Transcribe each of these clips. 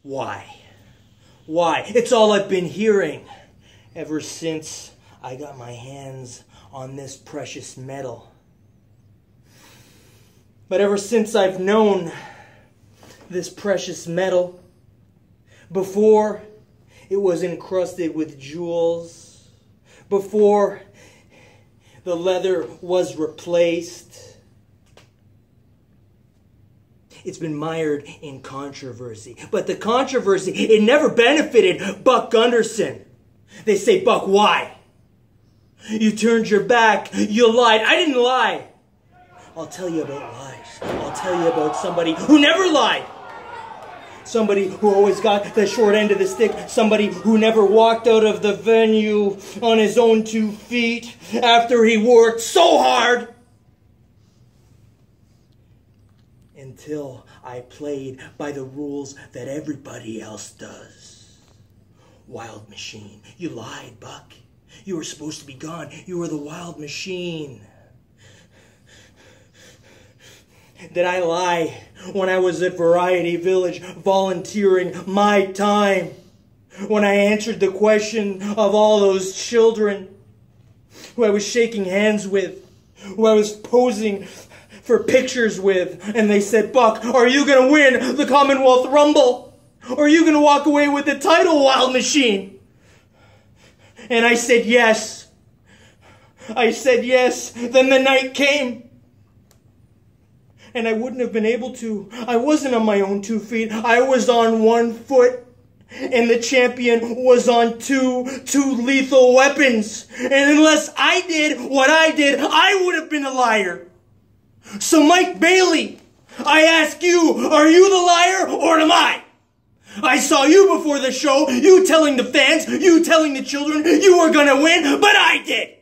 Why? Why? It's all I've been hearing ever since I got my hands on this precious metal. But ever since I've known this precious metal, before it was encrusted with jewels, before the leather was replaced, it's been mired in controversy. But the controversy, it never benefited Buck Gunderson. They say, Buck, why? You turned your back. You lied. I didn't lie. I'll tell you about lies. I'll tell you about somebody who never lied. Somebody who always got the short end of the stick. Somebody who never walked out of the venue on his own 2 feet after he worked so hard. Until I played by the rules that everybody else does. Wild machine. You lied, Buck. You were supposed to be gone. You were the wild machine. Did I lie when I was at Variety Village volunteering my time? When I answered the question of all those children who I was shaking hands with, who I was posing for pictures with, and they said, Buck, are you going to win the Commonwealth Rumble? Or are you going to walk away with the title, Wild Machine? And I said yes. I said yes. Then the night came. And I wouldn't have been able to. I wasn't on my own 2 feet. I was on 1 foot. And the champion was on two lethal weapons. And unless I did what I did, I would have been a liar. So Mike Bailey, I ask you, are you the liar or am I? I saw you before the show, you telling the fans, you telling the children you were gonna win, but I did.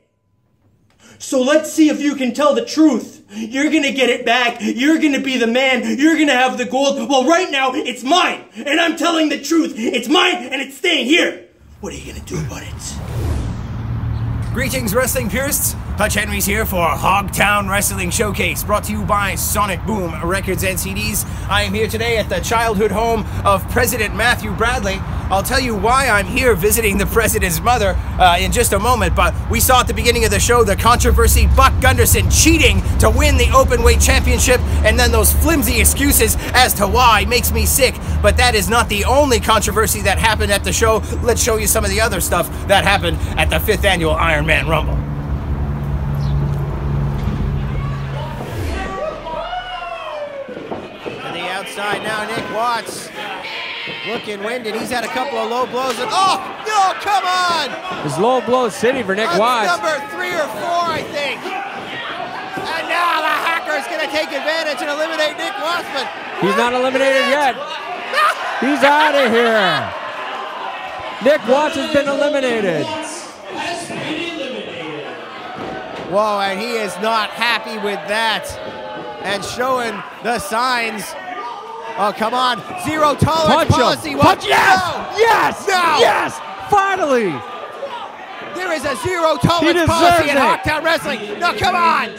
So let's see if you can tell the truth. You're gonna get it back. You're gonna be the man. You're gonna have the gold. Well, right now, it's mine. And I'm telling the truth. It's mine and it's staying here. What are you gonna do about it? Greetings, wrestling purists. Hutch Henry's here for Hogtown Wrestling Showcase, brought to you by Sonic Boom Records and CDs. I am here today at the childhood home of President Matthew Bradley. I'll tell you why I'm here visiting the president's mother in just a moment, but we saw at the beginning of the show the controversy, Buck Gunderson cheating to win the openweight championship, and then those flimsy excuses as to why makes me sick. But that is not the only controversy that happened at the show. Let's show you some of the other stuff that happened at the 5th annual Ironman Rumble. Outside now, Nick Watts looking winded. He's had a couple of low blows. And, oh, no, come on! His low blow city for Nick Watts. Number 3 or 4, I think. And now the Hacker's going to take advantage and eliminate Nick Watts, but he's not eliminated yet. He's out of here. Nick Watts has been eliminated. Whoa, and he is not happy with that. And showing the signs. Oh, come on. Zero tolerance policy. Punch, yes! No. Yes! No. Yes! Finally! There is a zero tolerance policy in Hogtown Wrestling. No, come on!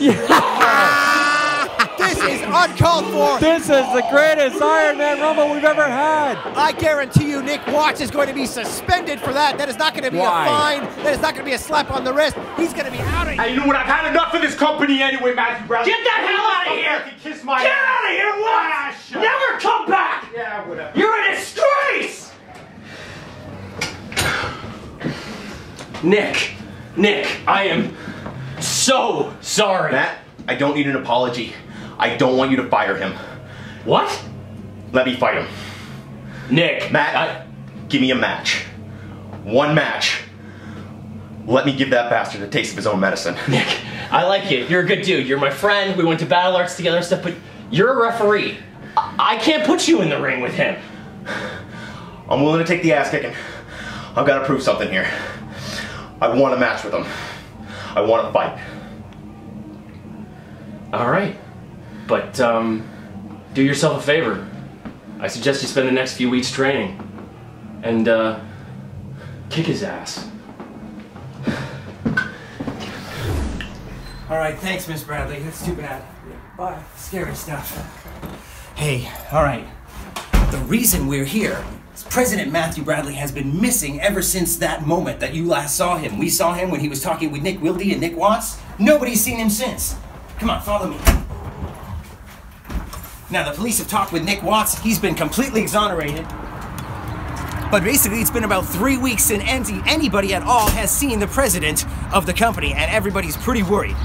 This is uncalled for. This is the greatest Ironman Rumble we've ever had. I guarantee you Nick Watts is going to be suspended for that. That is not going to be a fine. That is not going to be a slap on the wrist. He's going to be out of here. Hey, you know what? I've had enough of this company anyway, Matthew Brown. Get the hell out of here! Kiss my Get out of here, Watts! Never come back! Yeah, whatever. You're a disgrace! Nick, I am so sorry. Matt, I don't need an apology. I don't want you to fire him. What? Let me fight him. Nick. Matt, give me a match. One match. Let me give that bastard a taste of his own medicine. Nick, I like you. You're a good dude. You're my friend. We went to Battle Arts together and stuff, but you're a referee. I can't put you in the ring with him. I'm willing to take the ass kicking. I've got to prove something here. I want a match with him. I want a fight. All right. But, do yourself a favor. I suggest you spend the next few weeks training. And, kick his ass. All right, thanks, Miss Bradley. That's too bad. Bye. Scary stuff. Hey, all right. The reason we're here is President Matthew Bradley has been missing ever since that moment that you last saw him. We saw him when he was talking with Nick Wildey and Nick Watts. Nobody's seen him since. Come on, follow me. Now, the police have talked with Nick Watts. He's been completely exonerated. But basically, it's been about 3 weeks since anybody at all has seen the president of the company, and everybody's pretty worried.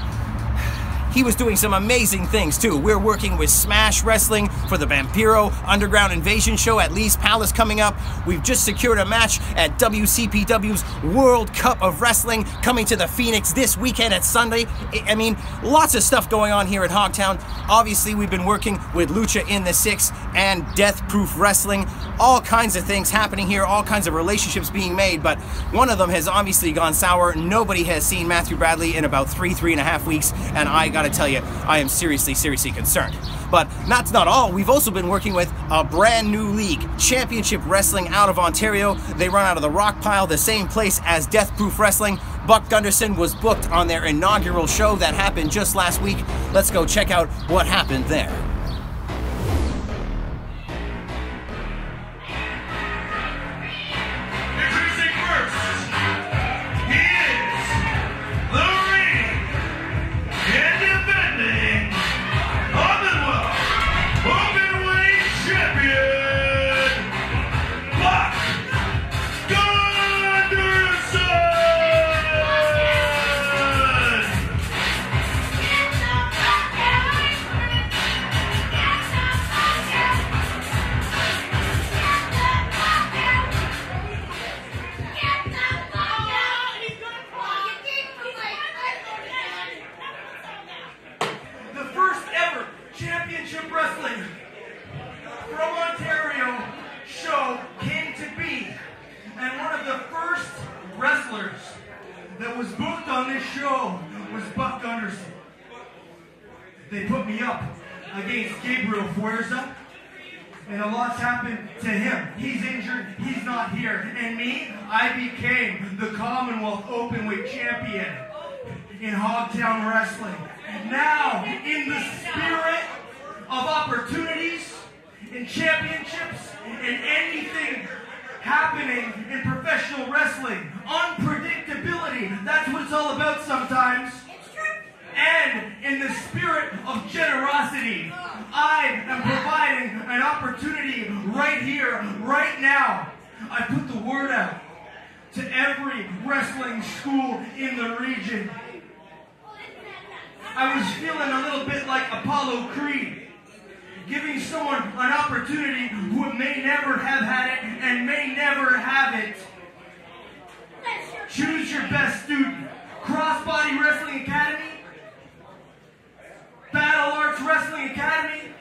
He was doing some amazing things, too. We're working with Smash Wrestling for the Vampiro Underground Invasion show at Lee's Palace coming up. We've just secured a match at WC.PW's World Cup of Wrestling coming to the Phoenix this weekend at Sunday. I mean, lots of stuff going on here at Hogtown. Obviously, we've been working with Lucha in the Six and Death Proof Wrestling. All kinds of things happening here, all kinds of relationships being made, but one of them has obviously gone sour. Nobody has seen Matthew Bradley in about 3.5 weeks, and I gotta tell you, I am seriously concerned. But that's not all. We've also been working with a brand new league, Championship Wrestling out of Ontario. They run out of the Rock Pile, the same place as Death Proof Wrestling. Buck Gunderson was booked on their inaugural show that happened just last week. Let's go check out what happened there. That was booked on this show was Buck Gunderson. They put me up against Gabriel Fuerza, and a lot's happened to him. He's injured, he's not here. And me, I became the Commonwealth Openweight Champion in Hogtown Wrestling. Now, in the spirit of opportunities and championships and anything happening in professional wrestling, unpredictability, that's what it's all about sometimes. And in the spirit of generosity, I am providing an opportunity right here, right now. I put the word out to every wrestling school in the region. I was feeling a little bit like Apollo Creed, giving someone an opportunity who may never have had it and may never have it. Choose your best student. Crossbody Wrestling Academy, Battle Arts Wrestling Academy,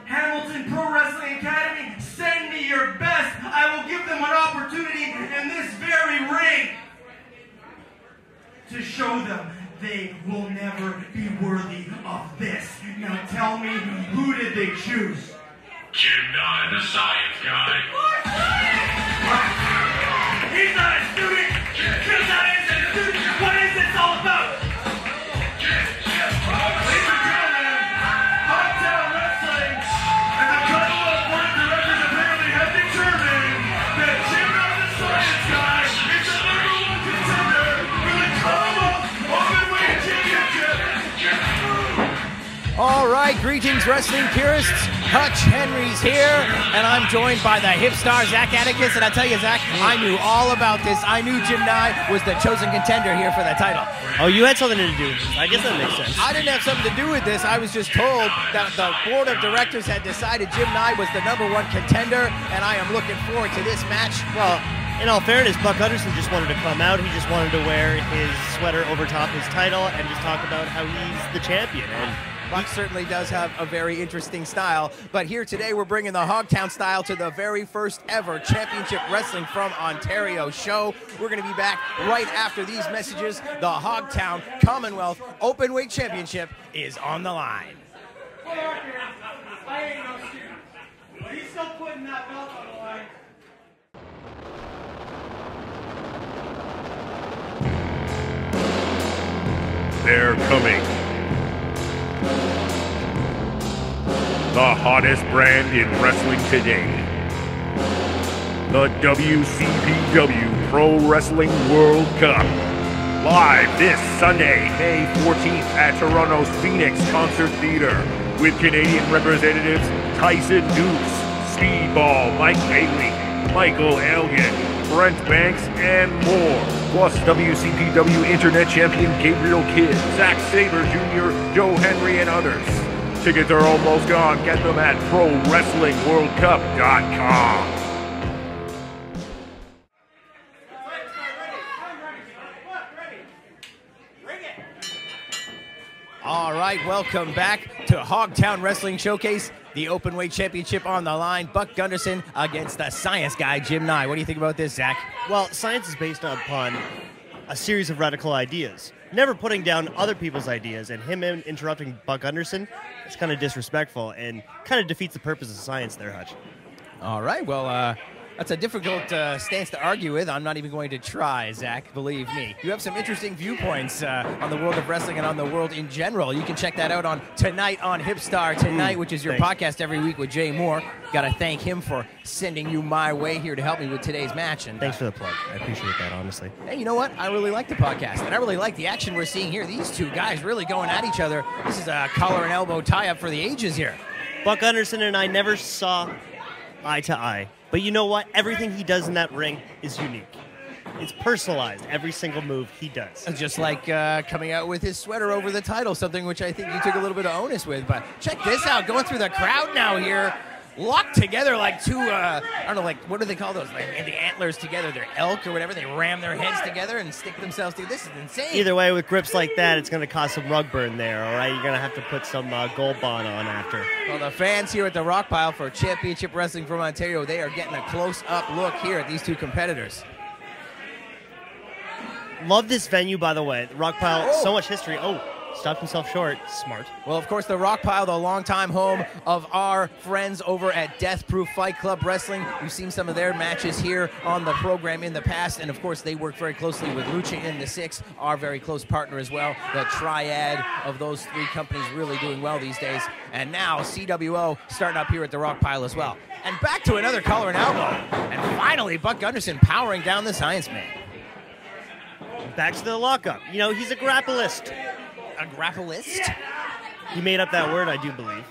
Hamilton Pro Wrestling Academy. Send me your best. I will give them an opportunity in this very ring to show them they will never be worthy of this. Now tell me, who did they choose? Jim Nye, the science guy. He's not a student! He's not a student! What is this all about? Ladies and gentlemen, Hogtown Wrestling and the Commonwealth Board of Directors apparently have determined that Jim Nye, the science guy, is the #1 contender for the Commonwealth Openweight Championship. All right, greetings, wrestling purists. Hutch Henry's here, and I'm joined by the hip star, Zach Atticus. And I tell you, Zach, I knew all about this. I knew Jim Nye was the chosen contender here for the title. Oh, you had something to do with this. I guess that makes sense. I didn't have something to do with this. I was just told that the board of directors had decided Jim Nye was the #1 contender, and I am looking forward to this match. Well, in all fairness, Buck Gunderson just wanted to come out. He just wanted to wear his sweater over top his title and just talk about how he's the champion. And Buck certainly does have a very interesting style, but here today we're bringing the Hogtown style to the very first ever Championship Wrestling from Ontario show. We're going to be back right after these messages. The Hogtown Commonwealth Openweight Championship is on the line. Hold on here. I ain't no student. He's still putting that belt on the line. They're coming. the hottest brand in wrestling today. The WC.PW Pro Wrestling World Cup. Live this Sunday, May 14th at Toronto's Phoenix Concert Theatre with Canadian representatives Tyson Dukes, Speedball Mike Bailey, Michael Elgin, Brent Banks, and more. Plus WC.PW Internet Champion Gabriel Kidd, Zack Sabre Jr., Joe Henry, and others. Tickets are almost gone. Get them at ProWrestlingWorldCup.com. All right, welcome back to Hogtown Wrestling Showcase. The Openweight Championship on the line. Buck Gunderson against the science guy, Jim Nye. What do you think about this, Zach? Well, science is based upon a series of radical ideas. Never putting down other people's ideas, and him interrupting Buck Gunderson is kind of disrespectful and kind of defeats the purpose of science there, Hutch. All right, well, that's a difficult stance to argue with. I'm not even going to try, Zach, believe me. You have some interesting viewpoints on the world of wrestling and on the world in general. You can check that out on Tonight on Hipstar Tonight, which is your podcast every week with Jay Moore. Got to thank him for sending you my way here to help me with today's match. And thanks for the plug. I appreciate that, honestly. Hey, you know what? I really like the podcast, and I really like the action we're seeing here. These two guys really going at each other. This is a collar and elbow tie-up for the ages here. Buck Gunderson and I never saw eye to eye. But you know what? Everything he does in that ring is unique. It's personalized, every single move he does. Just like coming out with his sweater over the title, something which I think you took a little bit of onus with. But check this out, going through the crowd now here. Locked together like two, I don't know, like, what do they call those? Like the antlers together, their elk or whatever. They ram their heads together and stick themselves together. This is insane. Either way, with grips like that, it's going to cause some rug burn there, all right? You're going to have to put some Gold Bond on after. Well, the fans here at the Rock Pile for Championship Wrestling from Ontario, they are getting a close-up look here at these two competitors. Love this venue, by the way. The Rock Pile, so much history. Oh, stopped himself short. Smart. Well, of course, the Rock Pile, the longtime home of our friends over at Death Proof Fight Club Wrestling. We've seen some of their matches here on the program in the past, and of course, they work very closely with Lucha in the Six, our very close partner as well. The triad of those three companies really doing well these days. And now CWO starting up here at the Rock Pile as well. And back to another collar and elbow. And finally, Buck Gunderson powering down the Science Man. Back to the lockup. You know, he's a grapplist. A grapplist? He made up that word, I do believe,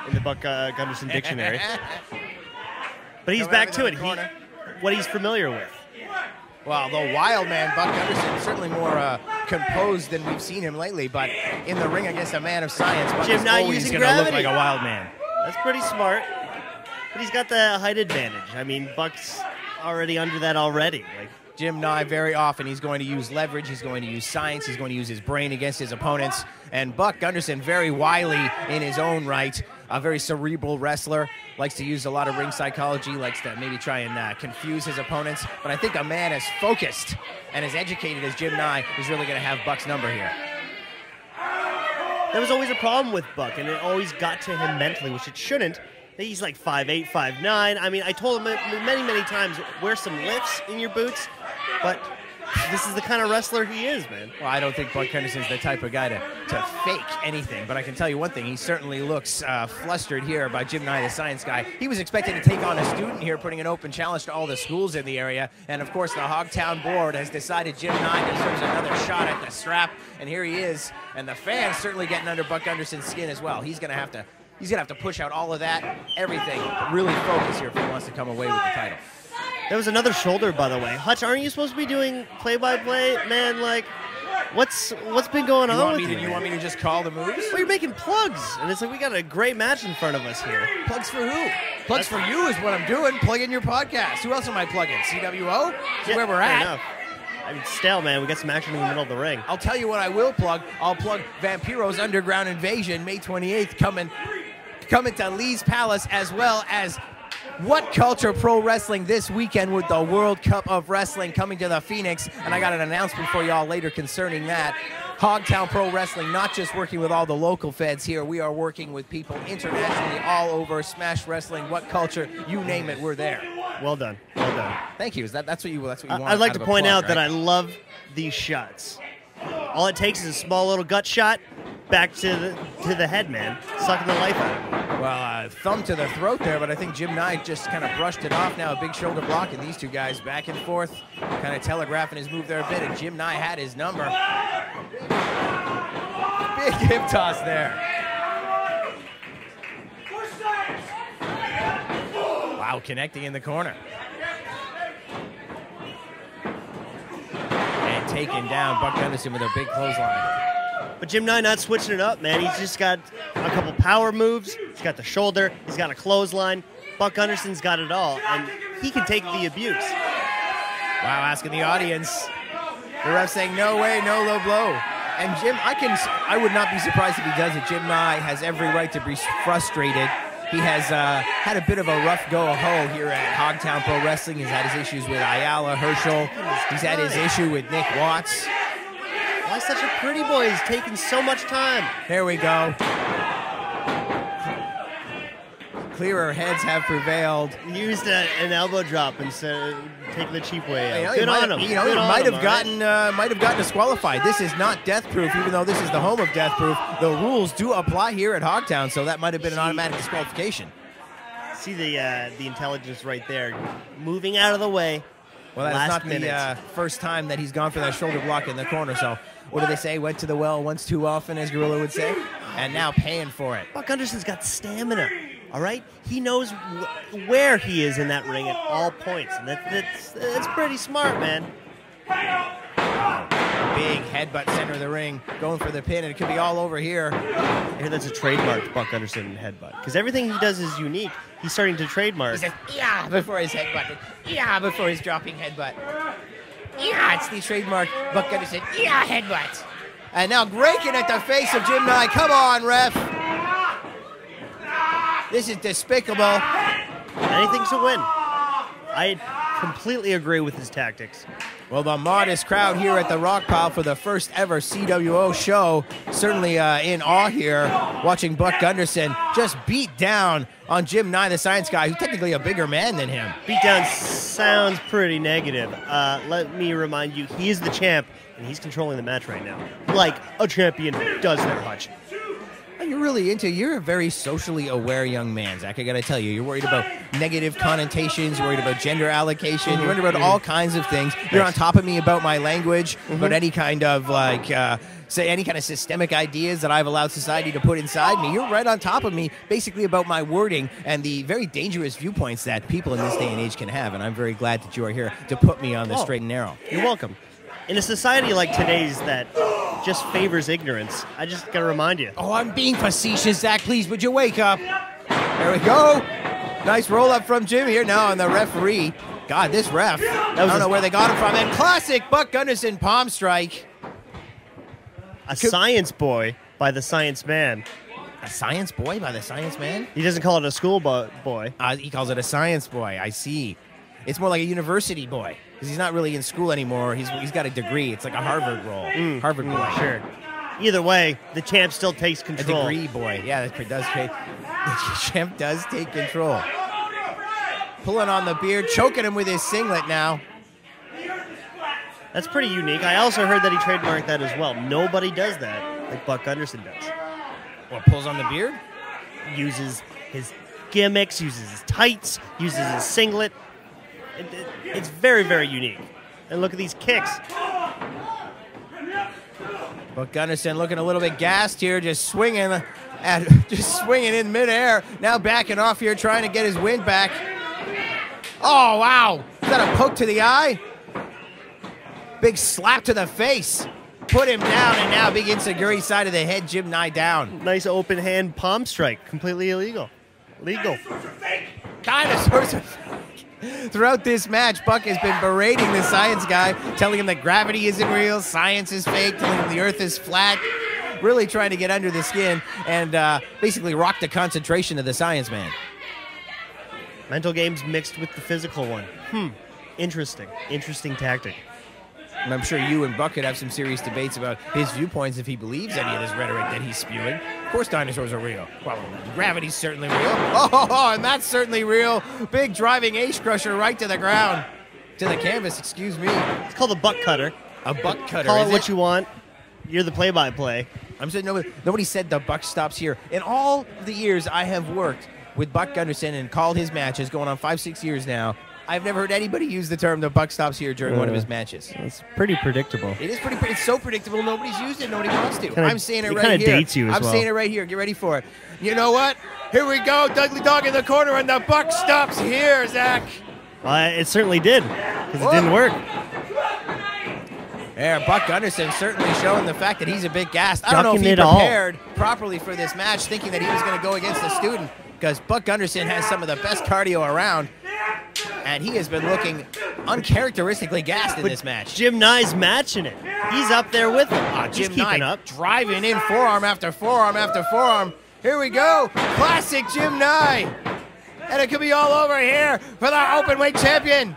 in the Buck Gunderson dictionary. But he's back to it. What he's familiar with. Well, the wild man, Buck Gunderson, certainly more composed than we've seen him lately, but in the ring against a man of science, Buck is always going to look like a wild man. That's pretty smart. But he's got the height advantage. I mean, Buck's already under that already. Like, Jim Nye, very often, he's going to use leverage, he's going to use science, he's going to use his brain against his opponents. And Buck Gunderson, very wily in his own right, a very cerebral wrestler, likes to use a lot of ring psychology, likes to maybe try and confuse his opponents. But I think a man as focused and as educated as Jim Nye is really going to have Buck's number here. There was always a problem with Buck, and it always got to him mentally, which it shouldn't. He's like 5'8", 5'9". I mean, I told him many, many times, wear some lifts in your boots, but this is the kind of wrestler he is, man. Well, I don't think Buck Gunderson's the type of guy to fake anything, but I can tell you one thing, he certainly looks flustered here by Jim Nye, the science guy. He was expecting to take on a student here, putting an open challenge to all the schools in the area, and of course the Hogtown board has decided Jim Nye deserves another shot at the strap, and here he is, and the fans certainly getting under Buck Gunderson's skin as well. He's going to have to push out all of that, everything, but really focus here if he wants to come away with the title. There was another shoulder, by the way. Hutch, aren't you supposed to be doing play-by-play? Man, like, what's been going on with you? You want me to just call the moves? Well, you're making plugs, and it's like we got a great match in front of us here. Plugs for who? Plugs for you is what I'm doing. Plug in your podcast. Who else am I plugging? CWO? That's where we're at. Enough. I mean, still, man, we got some action in the middle of the ring. I'll tell you what I will plug. I'll plug Vampiro's Underground Invasion, May 28th, coming to Lee's Palace, as well as What Culture Pro Wrestling this weekend with the World Cup of Wrestling coming to the Phoenix. And I got an announcement for y'all later concerning that. Hogtown Pro Wrestling, not just working with all the local feds here, we are working with people internationally all over. Smash Wrestling, What Culture, you name it, we're there. Well done. Well done. Thank you. That's what you want. I'd like to point out that I love these shots. All it takes is a small little gut shot back to the head, man. Sucking the life out of it. Well, thumb to the throat there, but I think Jim Nye just kind of brushed it off. Now a big shoulder block, and these two guys back and forth, kind of telegraphing his move there a bit, and Jim Nye had his number. Big hip toss there. Wow, connecting in the corner. And taken down Buck Gunderson with a big clothesline. But Jim Nye not switching it up, man. He's just got a couple power moves. He's got the shoulder. He's got a clothesline. Buck Gunderson's got it all, and he can take the abuse. Wow, asking the audience. The ref saying, no way, no low blow. And Jim, I would not be surprised if he does it. Jim Nye has every right to be frustrated. He has had a bit of a rough go-a-hole here at Hogtown Pro Wrestling. He's had his issues with Ayala, Herschel. He's had his issue with Nick Watts. Why such a pretty boy? He's taking so much time. There we go. Clearer heads have prevailed. He used an elbow drop instead of taking the cheap way out. Good on him. He might have gotten disqualified. This is not death proof, even though this is the home of death proof. The rules do apply here at Hogtown, so that might have been an automatic disqualification. See the intelligence right there, moving out of the way. Well, that's not the first time that he's gone for that shoulder block in the corner. So, what do they say? Went to the well once too often, as Gorilla would say, and now paying for it. Buck Gunderson's got stamina. All right, he knows where he is in that ring at all points, and that's pretty smart, man. Big headbutt center of the ring, going for the pin, and it could be all over here. I hear that's a trademark Buck Gunderson headbutt, because everything he does is unique. He's starting to trademark. He says, yeah, before his headbutt. Yeah, before his dropping headbutt. Yeah, it's the trademark Buck Gunderson. Yeah, headbutt. And now raking at the face of Jim Nye. Come on, ref. This is despicable. Anything to win. I completely agree with his tactics. Well, the modest crowd here at the Rock Pile for the first ever CWO show, certainly in awe here, watching Buck Gunderson just beat down on Jim Nye, the science guy, who's technically a bigger man than him. Beat down sounds pretty negative. Let me remind you, he is the champ, and he's controlling the match right now, like a champion does there, Hutch. You're a very socially aware young man, Zach. I gotta tell you, you're worried about negative connotations, you're worried about gender allocation, you're worried about all kinds of things. You're on top of me about my language, about any kind of any kind of systemic ideas that I've allowed society to put inside me. You're right on top of me, basically about my wording and the very dangerous viewpoints that people in this day and age can have. And I'm very glad that you are here to put me on the straight and narrow. You're welcome. In a society like today's that just favors ignorance, I just gotta remind you. Oh, I'm being facetious, Zach. Please, would you wake up? There we go. Nice roll up from Jim here now on the referee. God, this ref. I don't know where they got him from. And classic Buck Gunderson palm strike. A science boy by the science man. A science boy by the science man? He doesn't call it a school boy. He calls it a science boy. I see. It's more like a university boy. Because he's not really in school anymore. He's got a degree. It's like a Harvard role. Harvard boy. Sure. Either way, the champ still takes control. A degree boy. Yeah, that does take. The champ does take control. Pulling on the beard, choking him with his singlet now. That's pretty unique. I also heard that he trademarked that as well. Nobody does that like Buck Gunderson does. What, pulls on the beard? Uses his gimmicks, uses his tights, uses his singlet. It's very, very unique. And look at these kicks. Buck Gunderson looking a little bit gassed here, just swinging in midair. Now backing off here, trying to get his wind back. Oh, wow. Is that a poke to the eye? Big slap to the face. Put him down, and now big enziguri side of the head, Jim Nye down. Nice open hand palm strike. Completely illegal. Legal. Dinosaurs are fake. Throughout this match, Buck has been berating the science guy, telling him that gravity isn't real, science is fake, telling him the earth is flat, really trying to get under the skin and basically rock the concentration of the science man. Mental games mixed with the physical one. Interesting. Interesting tactic. And I'm sure you and Buck could have some serious debates about his viewpoints if he believes any of this rhetoric that he's spewing. Of course dinosaurs are real. Well, gravity's certainly real. Oh, and that's certainly real. Big driving ace crusher right to the ground. To the canvas, excuse me. It's called a buck cutter. A buck cutter, Call it what you want. You're the play-by-play. I'm saying nobody said the buck stops here. In all the years I have worked with Buck Gunderson and called his matches, going on 5-6 years now, I've never heard anybody use the term "the buck stops here" during one of his matches. It's pretty predictable. It is it's so predictable. Nobody's used it. Nobody wants to. Kinda, I'm saying it right kinda here. Dates you as I'm well. saying it right here. Get ready for it. You know what? Here we go. Dudley Dog in the corner, and the buck stops here, Zach. Well, it certainly did, because it didn't work. There, Buck Gunderson certainly showing the fact that he's a bit gassed. I don't know if he Ducking it all. prepared properly for this match, thinking that he was going to go against the student, because Buck Gunderson has some of the best cardio around, and he has been looking uncharacteristically gassed in this match. Jim Nye's matching it. He's up there with him. He's Jim keeping Nye up. driving in forearm after forearm after forearm. Here we go. Classic Jim Nye. And it could be all over here for the open weight champion.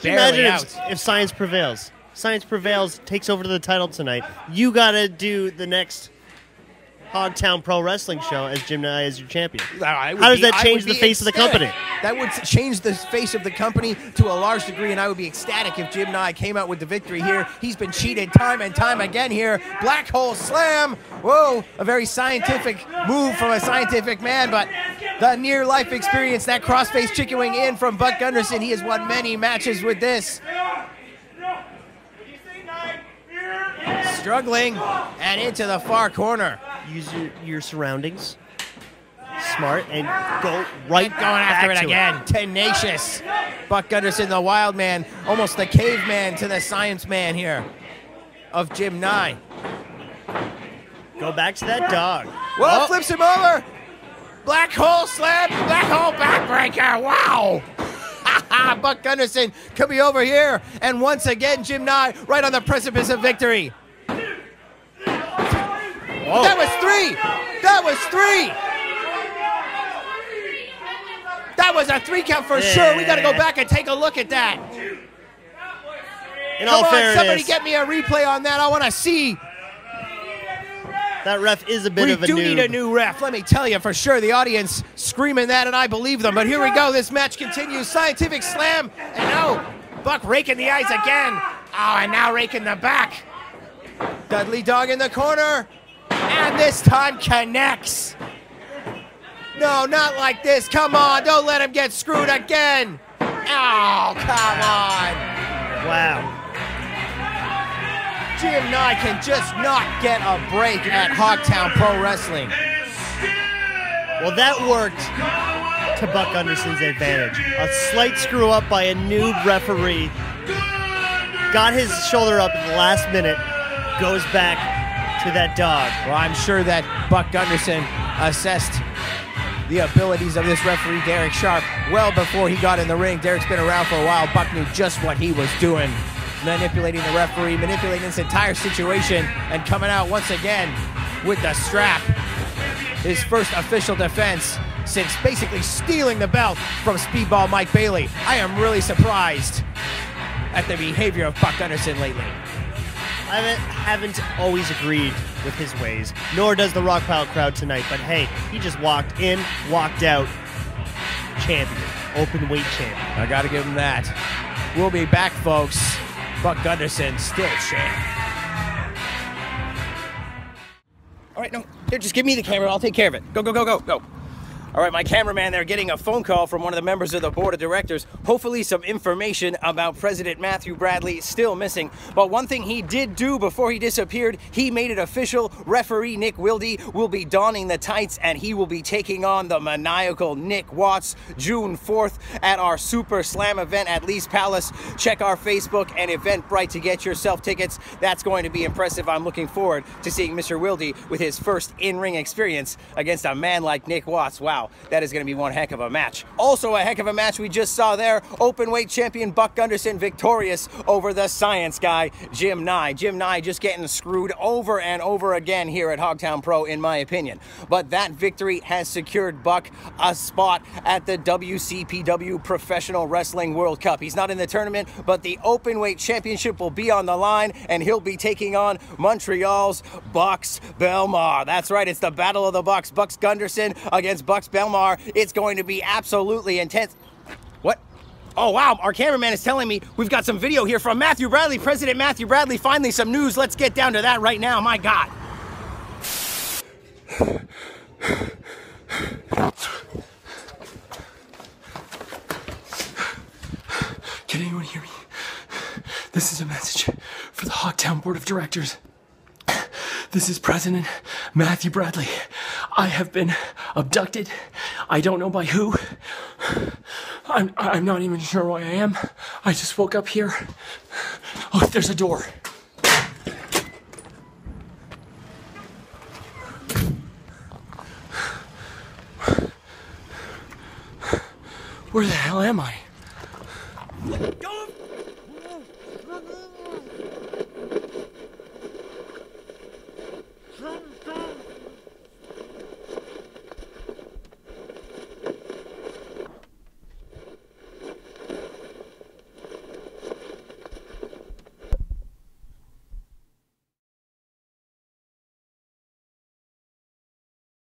Barely Imagine out. if science prevails. Science prevails, takes over to the title tonight. You got to do the next Hogtown Pro Wrestling show as Jim Nye as your champion. How does that change the face of the company? That would change the face of the company to a large degree, and I would be ecstatic if Jim Nye came out with the victory here. He's been cheated time and time again here. Black hole slam. Whoa, a very scientific move from a scientific man, but the near-life experience, that crossface chicken wing in from Buck Gunderson. He has won many matches with this. Struggling and into the far corner. Use your surroundings. Smart and go right Going after it again. Tenacious. Buck Gunderson, the wild man, almost the caveman to the science man here of Jim Nye. Go back to that dog. Well, flips him over. Black hole slam. Black hole backbreaker. Wow. Buck Gunderson could be over here. And once again, Jim Nye right on the precipice of victory. Whoa. That was three. That was three. That was a 3 count for sure. We got to go back and take a look at that. In all Come on, fairness, somebody get me a replay on that. I want to see. that ref is a bit We of a do noob. need a new ref. Let me tell you for sure. The audience screaming that, and I believe them. But here we go. This match continues. Scientific slam. And no, Buck raking the eyes again. Oh, and now raking the back. Dudley Dog in the corner. And this time connects. No, not like this. Come on. Don't let him get screwed again. Oh, come on. Wow. Jim Nye can just not get a break at Hogtown Pro Wrestling. Well, that worked to Buck Gunderson's advantage. A slight screw up by a noob referee. Got his shoulder up at the last minute. Goes back to that dog. Well, I'm sure that Buck Gunderson assessed the abilities of this referee, Derek Sharp, well before he got in the ring. Derek's been around for a while. Buck knew just what he was doing. Manipulating the referee, manipulating this entire situation, and coming out once again with the strap. His first official defense since basically stealing the belt from Speedball Mike Bailey. I am really surprised at the behavior of Buck Gunderson lately. I haven't always agreed with his ways, nor does the Rock Pile crowd tonight, but hey, he just walked in, walked out, champion, open weight champion. I gotta give him that. We'll be back, folks. Buck Gunderson still champ. All right, no, here, just give me the camera. I'll take care of it. Go, go, go, go, go. All right, my cameraman there getting a phone call from one of the members of the board of directors. Hopefully some information about President Matthew Bradley still missing. But one thing he did do before he disappeared, he made it official. Referee Nick Wildey will be donning the tights, and he will be taking on the maniacal Nick Watts June 4th at our Super Slam event at Lee's Palace. Check our Facebook and Eventbrite to get yourself tickets. That's going to be impressive. I'm looking forward to seeing Mr. Wildey with his first in-ring experience against a man like Nick Watts. Wow. That is going to be one heck of a match. Also a heck of a match we just saw there. Open weight champion Buck Gunderson victorious over the science guy, Jim Nye. Jim Nye just getting screwed over and over again here at Hogtown Pro, in my opinion. But that victory has secured Buck a spot at the WC.PW Professional Wrestling World Cup. He's not in the tournament, but the open weight championship will be on the line, and he'll be taking on Montreal's Bucks Belmar. That's right, it's the Battle of the Bucks. Bucks Gunderson against Bucks Belmar. It's going to be absolutely intense. What? Oh, wow, our cameraman is telling me we've got some video here from Matthew Bradley, President Matthew Bradley. Finally, some news. Let's get down to that right now. My God. Can anyone hear me? This is a message for the Hogtown Board of Directors. This is President Matthew Bradley. I have been abducted. I don't know by who. I'm not even sure where I am. I just woke up here. Oh, there's a door. Where the hell am I?